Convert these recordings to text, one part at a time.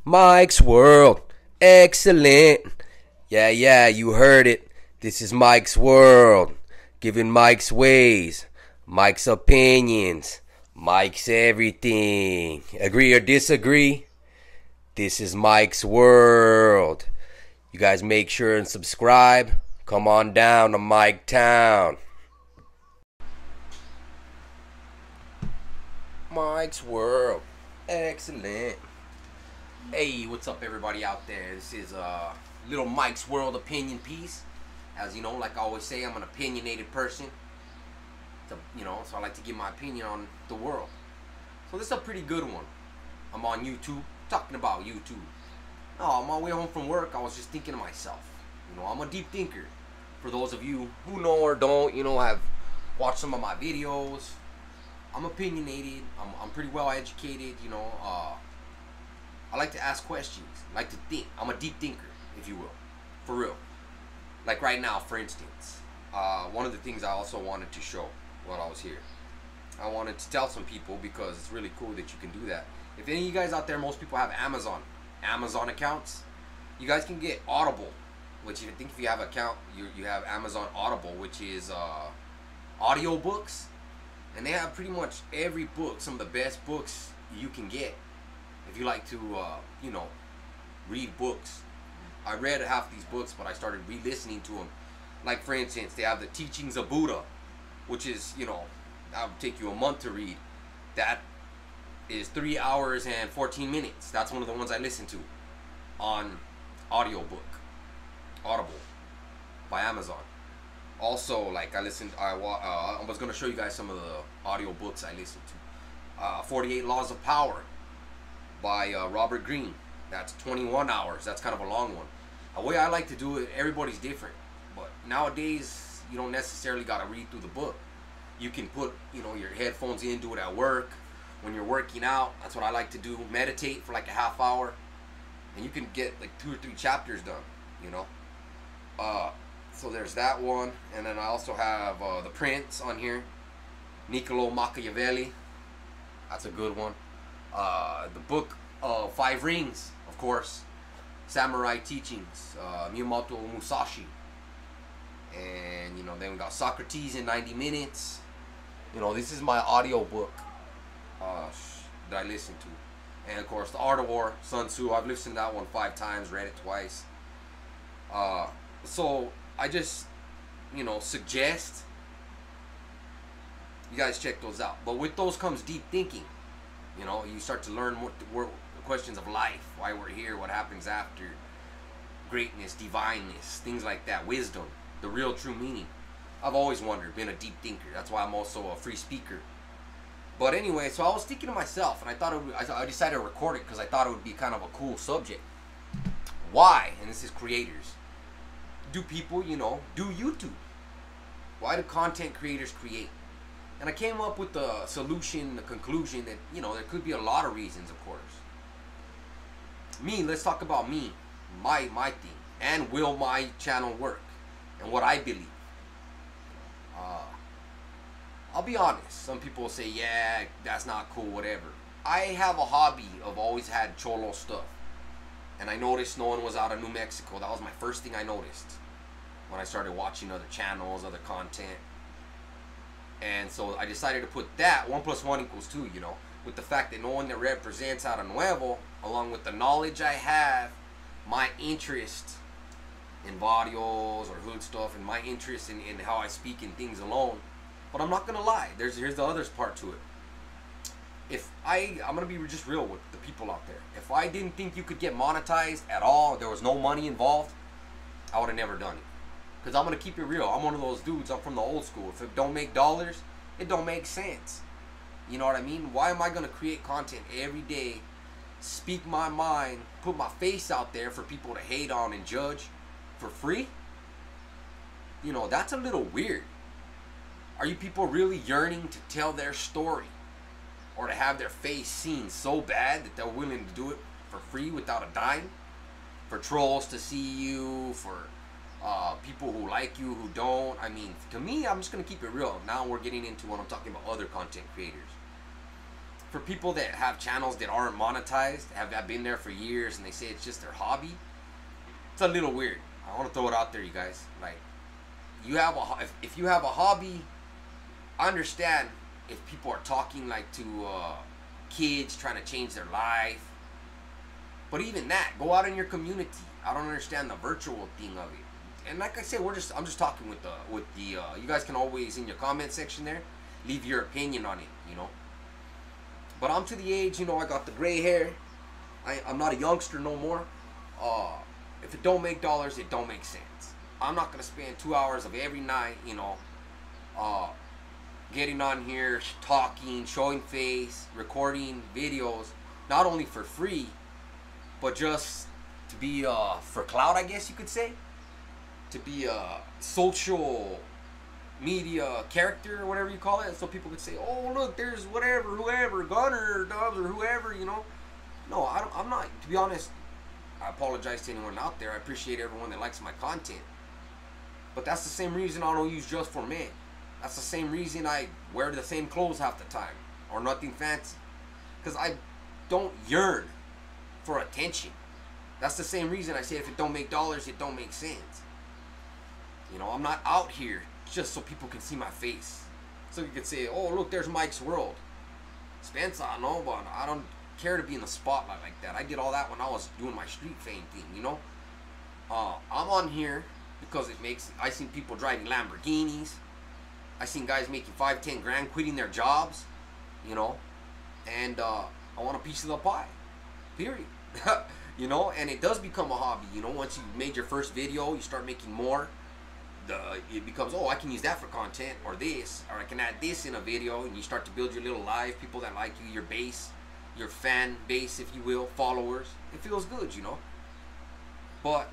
Mike's World. Excellent. Yeah, you heard it. This is Mike's World. Giving Mike's ways, Mike's opinions, Mike's everything. Agree or disagree? This is Mike's World. You guys make sure and subscribe. Come on down to Mike Town. Mike's World. Excellent. Hey, what's up everybody out there? This is little Mike's World opinion piece. As you know, like I always say, I'm an opinionated person. So I like to give my opinion on the world. So this is a pretty good one. I'm on YouTube, talking about YouTube. On my way home from work, I was just thinking to myself, I'm a deep thinker. For those of you who know or don't, have watched some of my videos, I'm opinionated. I'm pretty well educated. I like to ask questions. I like to think. I'm a deep thinker, if you will, for real. Like right now, for instance, one of the things I also wanted to show while I was here, I wanted to tell some people, because it's really cool that you can do that. If any of you guys out there, most people have Amazon accounts, you guys can get Audible, which I think if you have an account, you have Amazon Audible, which is audio books, and they have pretty much every book, some of the best books you can get if you like to read books. I read half these books, but I started re-listening to them. Like for instance, they have the Teachings of Buddha, which is that would take you a month to read. That is 3 hours and 14 minutes. That's one of the ones I listen to on Audible by Amazon. Also, like I was going to show you guys some of the audio books I listened to. 48 Laws of Power by Robert Greene. That's 21 hours. That's kind of a long one. The way I like to do it, everybody's different. But nowadays, you don't necessarily got to read through the book. You can put, your headphones in, do it at work. When you're working out, that's what I like to do. Meditate for like a half hour. And you can get like 2 or 3 chapters done, So there's that one. And then I also have The Prince on here. Niccolo Machiavelli. That's a good one. The book of 5 Rings, of course. Samurai Teachings, Miyamoto Musashi. And then we got Socrates in 90 Minutes. This is my audio book that I listen to. And of course, The Art of War, Sun Tzu. I've listened to that one 5 times, read it twice. So I just suggest you guys check those out. But with those comes deep thinking. You start to learn more questions of life, why we're here, what happens after, greatness, divineness, things like that, wisdom, the real true meaning. I've always wondered, been a deep thinker. That's why I'm also a free speaker. But anyway, so I was thinking to myself, and I decided to record it because I thought it would be kind of a cool subject. Why, and this is creators, do people, do YouTube? Why do content creators create? And I came up with the solution, the conclusion that, there could be a lot of reasons, of course. Let's talk about me, my thing, and will my channel work, and what I believe. I'll be honest, some people will say, yeah, that's not cool, whatever. I have a hobby of always had cholo stuff. And I noticed no one was out of New Mexico. That was my first thing I noticed when I started watching other channels, other content. And so I decided to put that 1 + 1 = 2, with the fact that no one that represents out of Nuevo, along with the knowledge I have, my interest in barrios or hood stuff, and my interest in how I speak in things alone. But I'm not gonna lie, here's the other part to it. I'm gonna be just real with the people out there. If I didn't think you could get monetized at all, there was no money involved, I would have never done it. Because I'm going to keep it real. I'm one of those dudes. I'm from the old school. If it don't make dollars, it don't make sense. You know what I mean? Why am I going to create content every day, speak my mind, put my face out there for people to hate on and judge for free? That's a little weird. Are you people really yearning to tell their story? Or to have their face seen so bad that they're willing to do it for free without a dime? For trolls to see you, for people who like you, who don't. I mean, to me, I'm just going to keep it real. Now we're getting into when I'm talking about other content creators. for people that have channels that aren't monetized, have been there for years, and they say it's just their hobby, it's a little weird. I want to throw it out there, you guys. Like, you have if you have a hobby, I understand if people are talking like to kids trying to change their life. But even that, go out in your community. I don't understand the virtual thing of it. And like I said, I'm just talking with the you guys can always in your comment section there leave your opinion on it, you know. But I'm to the age, you know, I got the gray hair. I'm not a youngster no more. If it don't make dollars, it don't make sense. I'm not gonna spend 2 hours of every night, you know, getting on here, talking, showing face, recording videos, not only for free, but just to be for clout, I guess you could say, to be a social media character or whatever you call it, so people could say, oh look, there's whatever, whoever, Gunner or Dubs or whoever, you know. No, I'm not, to be honest. I apologize to anyone out there. I appreciate everyone that likes my content, but that's the same reason I don't use Just for Men. That's the same reason I wear the same clothes half the time, or nothing fancy, because I don't yearn for attention. That's the same reason I say if it don't make dollars, it don't make sense. You know, I'm not out here just so people can see my face, so you could say, oh look, there's Mike's World. Spencer, no, but I don't care to be in the spotlight like that. I did all that when I was doing my street fame thing, you know. I'm on here because I seen people driving Lamborghinis. I seen guys making 5-10 grand quitting their jobs, you know, and I want a piece of the pie, period. You know, and it does become a hobby, you know. Once you made your first video, you start making more, it becomes, oh, I can use that for content, or this, or I can add this in a video, and you start to build your little life, people that like you, your base, your fan base, if you will, followers. It feels good, you know. But,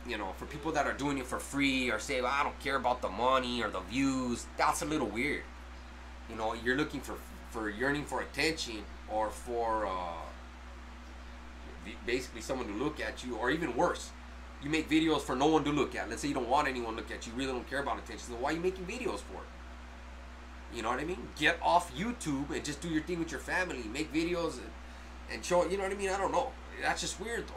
you know, for people that are doing it for free, or say, well, I don't care about the money or the views, that's a little weird. You know, you're looking for yearning for attention, or for basically someone to look at you, or even worse, you make videos for no one to look at. Let's say you don't want anyone to look at you, really don't care about attention, so why are you making videos for it? You know what I mean? Get off YouTube and just do your thing with your family. Make videos and show it, you know what I mean? I don't know. That's just weird though.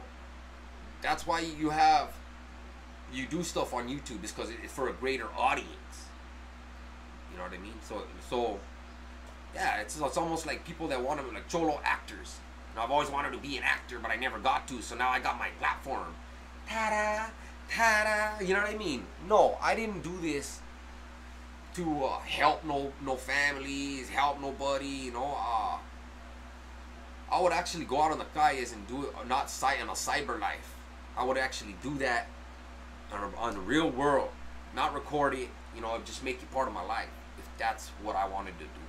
That's why you do stuff on YouTube, is because it's for a greater audience. You know what I mean? So yeah, it's almost like people that want to, like cholo actors. And I've always wanted to be an actor, but I never got to, so now I got my platform. Ta-da, ta-da, you know what I mean? No, I didn't do this to help no families, help nobody, you know. I would actually go out on the calles and do it, not in a cyber life. I would actually do that on the real world, not record it, you know, just make it part of my life. If that's what I wanted to do,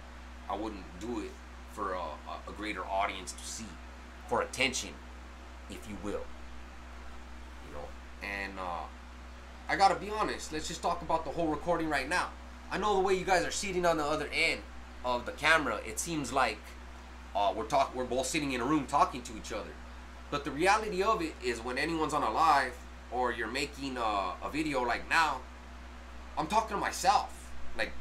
I wouldn't do it for a greater audience to see, for attention, if you will. You know, and I gotta be honest. Let's just talk about the whole recording right now. I know the way you guys are sitting on the other end of the camera, it seems like we're both sitting in a room talking to each other. But the reality of it is, when anyone's on a live, or you're making a video like now, I'm talking to myself. Like,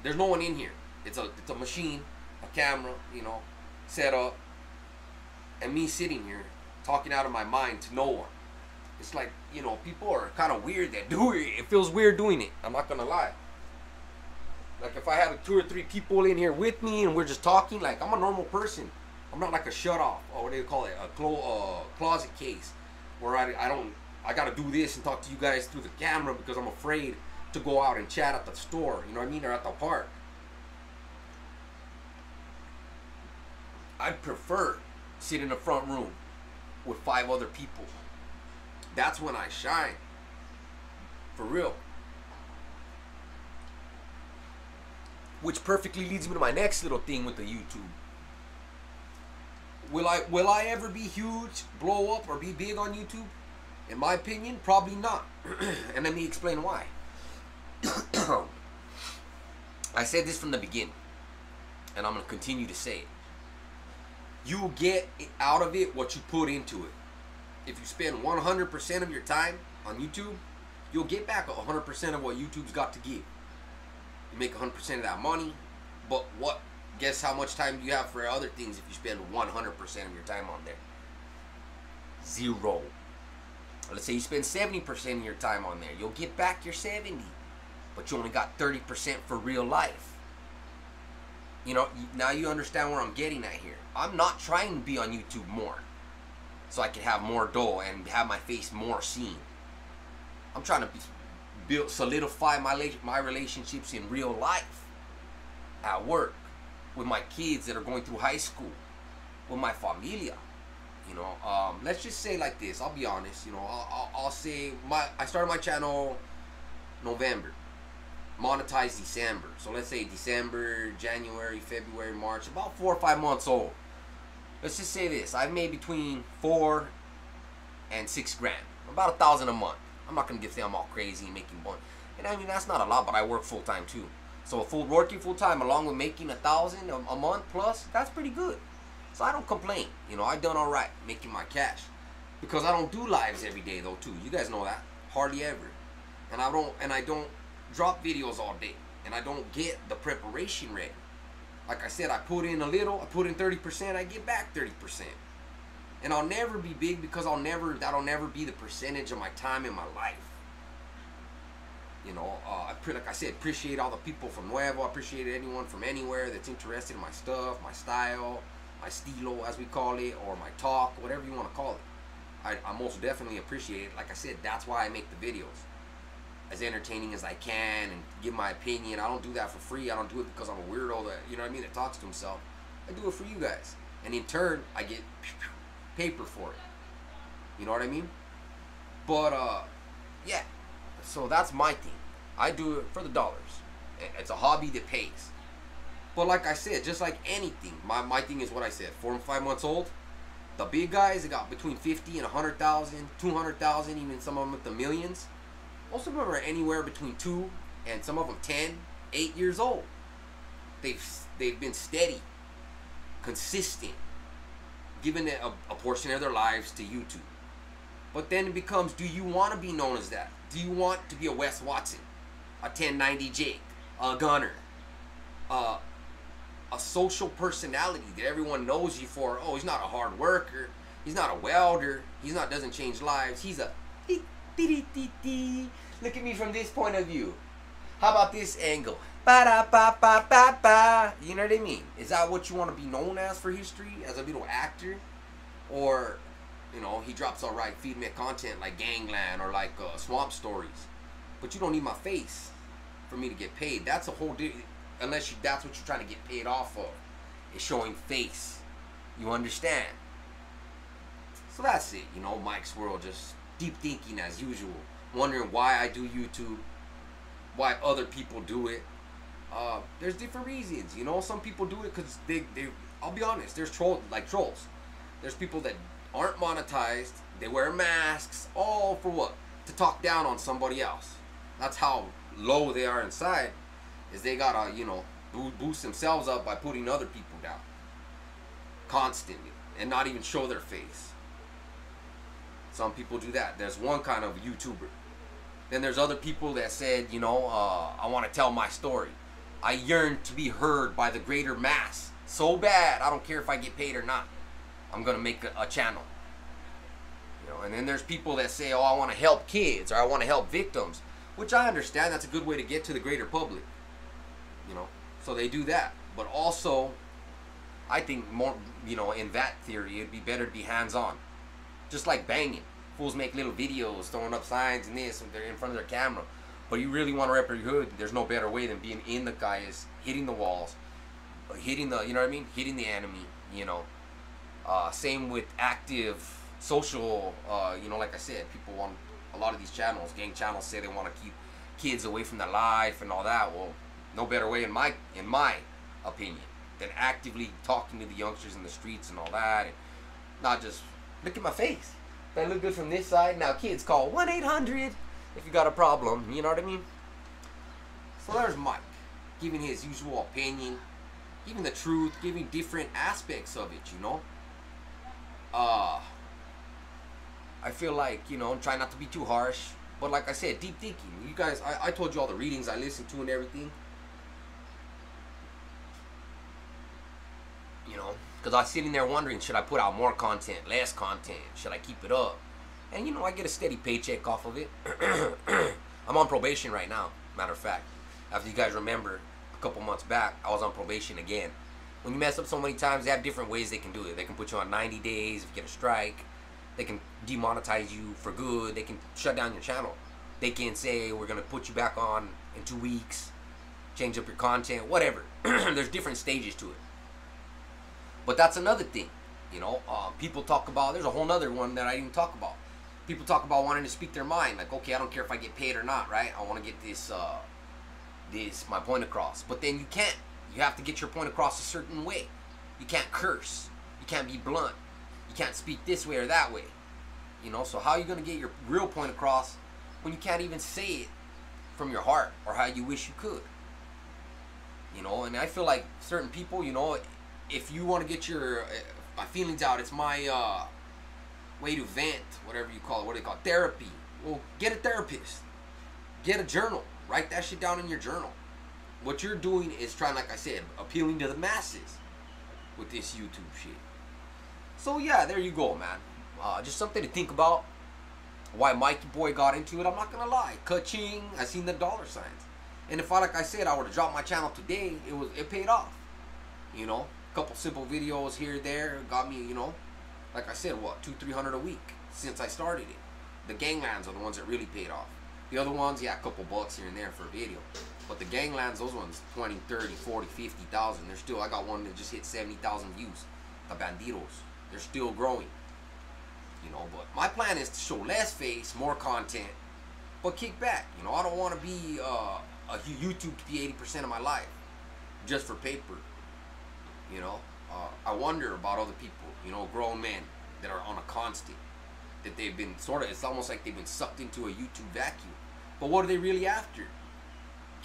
there's no one in here. It's a machine, a camera, you know, set up, and me sitting here talking out of my mind to no one. It's like, you know, people are kind of weird that do it. It feels weird doing it. I'm not gonna lie. Like, if I have 2 or 3 people in here with me and we're just talking, like, I'm a normal person. I'm not like a shut off, or what do you call it, a closet case, where I gotta do this and talk to you guys through the camera because I'm afraid to go out and chat at the store, you know what I mean, or at the park. I prefer sit in the front room with 5 other people. That's when I shine, for real. Which perfectly leads me to my next little thing with the YouTube. Will I ever be huge, blow up, or be big on YouTube? In my opinion, probably not. And let me explain why. I said this from the beginning, and I'm going to continue to say it. You will get out of it what you put into it. If you spend 100% of your time on YouTube, you'll get back 100% of what YouTube's got to give. You make 100% of that money, but Guess how much time you have for other things if you spend 100% of your time on there? Zero. Let's say you spend 70% of your time on there. You'll get back your 70, but you only got 30% for real life. You know, now you understand where I'm getting at here. I'm not trying to be on YouTube more so I can have more dough and have my face more seen. I'm trying to solidify my relationships in real life, at work, with my kids that are going through high school, with my familia. You know, let's just say like this. I'll be honest. You know, I'll say I started my channel November, monetized December. So let's say December, January, February, March, about 4 or 5 months old. Let's just say this. I've made between 4 and 6 grand, about $1,000 a month. I'm not gonna say I'm all crazy and making money. And I mean that's not a lot, but I work full time too. So working full time along with making $1,000 a month plus, that's pretty good. So I don't complain. You know, I done all right making my cash, because I don't do lives every day though too. You guys know that, hardly ever. And I don't drop videos all day, and I don't get the preparation ready. Like I said, I put in a little, I put in 30%, I get back 30%. And I'll never be big because that'll never be the percentage of my time in my life. You know, like I said, appreciate all the people from Nuevo. I appreciate anyone from anywhere that's interested in my stuff, my style, my estilo, as we call it, or my talk, whatever you want to call it. I most definitely appreciate it. Like I said, that's why I make the videos. As entertaining as I can and give my opinion. I don't do that for free. I don't do it because I'm a weirdo that, you know what I mean, that talks to himself. I do it for you guys. And in turn, I get paper for it. You know what I mean? But, yeah. So that's my thing. I do it for the dollars. It's a hobby that pays. But like I said, just like anything, my thing is what I said. 4 and 5 months old. The big guys, they got between 50 and 100,000, 200,000, even some of them with the millions. Most of them are anywhere between 2 and some of them 10, 8 years old. They've been steady, consistent, giving a portion of their lives to YouTube. But then it becomes, do you want to be known as that? Do you want to be a Wes Watson, a 1090 Jake, a Gunner, a social personality that everyone knows you for? Oh, he's not a hard worker. He's not a welder. Doesn't change lives. He's a look at me from this point of view. How about this angle? Ba-da-ba-ba-ba-ba. You know what I mean? Is that what you want to be known as for history? As a little actor? Or, you know, he drops alright feed me content like Gangland or like Swamp Stories. But you don't need my face for me to get paid. That's a whole unless that's what you're trying to get paid off of. Is showing face. You understand? So that's it. You know, Mike's World, just deep thinking as usual, wondering why I do YouTube, why other people do it. There's different reasons, you know. Some people do it because they I'll be honest, there's trolls. There's people that aren't monetized, they wear masks, all for what? To talk down on somebody else. That's how low they are inside, is they gotta, you know, boost themselves up by putting other people down constantly and not even show their face. Some people do that. There's one kind of YouTuber. Then there's other people that said, you know, I want to tell my story. I yearn to be heard by the greater mass so bad. I don't care if I get paid or not. I'm going to make a channel. You know, and then there's people that say, oh, I want to help kids or I want to help victims, which I understand. That's a good way to get to the greater public. You know, so they do that. But also, I think more, you know, in that theory, it'd be better to be hands-on. Just like banging. Fools make little videos, throwing up signs and this, and they're in front of their camera. But you really want to rep your hood, there's no better way than being in the guys, hitting the walls, hitting the, you know what I mean? Hitting the enemy, you know. Same with active social, you know, like I said, people want, a lot of these channels, gang channels, say they want to keep kids away from their life and all that. Well, no better way in my opinion than actively talking to the youngsters in the streets and all that, and not just, look at my face. If I look good from this side, now kids call 1-800 if you got a problem, you know what I mean? So there's Mike, giving his usual opinion, giving the truth, giving different aspects of it, you know? I feel like, you know, try not to be too harsh, but like I said, deep thinking. You guys, I told you all the readings I listened to and everything. Because I was sitting there wondering, should I put out more content, less content? Should I keep it up? And you know, I get a steady paycheck off of it. I'm on probation right now, matter of fact. After you guys remember, a couple months back, I was on probation again. When you mess up so many times, they have different ways they can do it. They can put you on 90 days if you get a strike. They can demonetize you for good. They can shut down your channel. They can say, we're going to put you back on in 2 weeks. Change up your content, whatever. There's different stages to it. But that's another thing. You know, people talk about, there's a whole nother one that I didn't talk about. People talk about wanting to speak their mind. Like, okay, I don't care if I get paid or not, right? I want to get this, my point across. But then you can't. You have to get your point across a certain way. You can't curse. You can't be blunt. You can't speak this way or that way. You know, so how are you going to get your real point across when you can't even say it from your heart or how you wish you could? You know, and I feel like certain people, you know, if you want to get your my feelings out, it's my way to vent, whatever you call it. What do they call it? Therapy. Well, get a therapist. Get a journal. Write that shit down in your journal. What you're doing is trying, like I said, appealing to the masses with this YouTube shit. So yeah, there you go, man. Just something to think about. Why Mikey Boy got into it, I'm not gonna lie. Ka-ching, I seen the dollar signs. And if I, like I said, I would have dropped my channel today, it paid off. You know, a couple simple videos here, there, got me, you know, like I said, what, $200-300 a week since I started it. The ganglands are the ones that really paid off. The other ones, yeah, a couple bucks here and there for a video. But the ganglands, those ones, 20, 30, 40, 50,000. They're still, I got one that just hit 70,000 views. The Banditos. They're still growing. You know, but my plan is to show less face, more content, but kick back. You know, I don't want to be a YouTube to be 80% of my life just for paper. You know, I wonder about other people, you know, grown men that are on a constant, that they've been sort of, it's almost like they've been sucked into a YouTube vacuum. But what are they really after?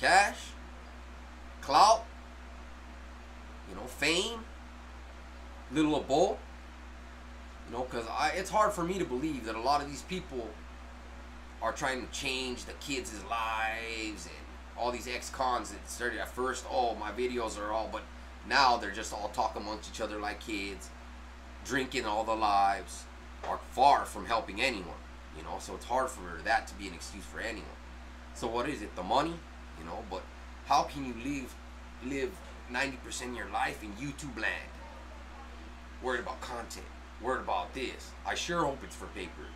Cash? Clout? You know, fame? Little of both? You know, because it's hard for me to believe that a lot of these people are trying to change the kids' lives and all these ex-cons that started at first, oh, my videos are all, but now they're just all talking amongst each other like kids, drinking all the lives, are far from helping anyone, you know, so it's hard for that to be an excuse for anyone. So what is it? The money? You know, but how can you live 90% of your life in YouTube land? Worried about content, worried about this. I sure hope it's for paper.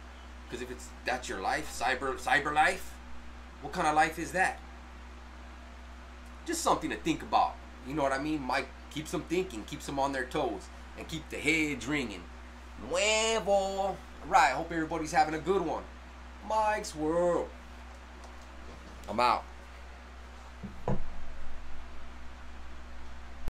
Because if that's your life, cyber life, what kind of life is that? Just something to think about. You know what I mean? Mike keeps them thinking, keeps them on their toes, and keep the heads ringing. Nuevo. Alright, hope everybody's having a good one. Mike's World. I'm out.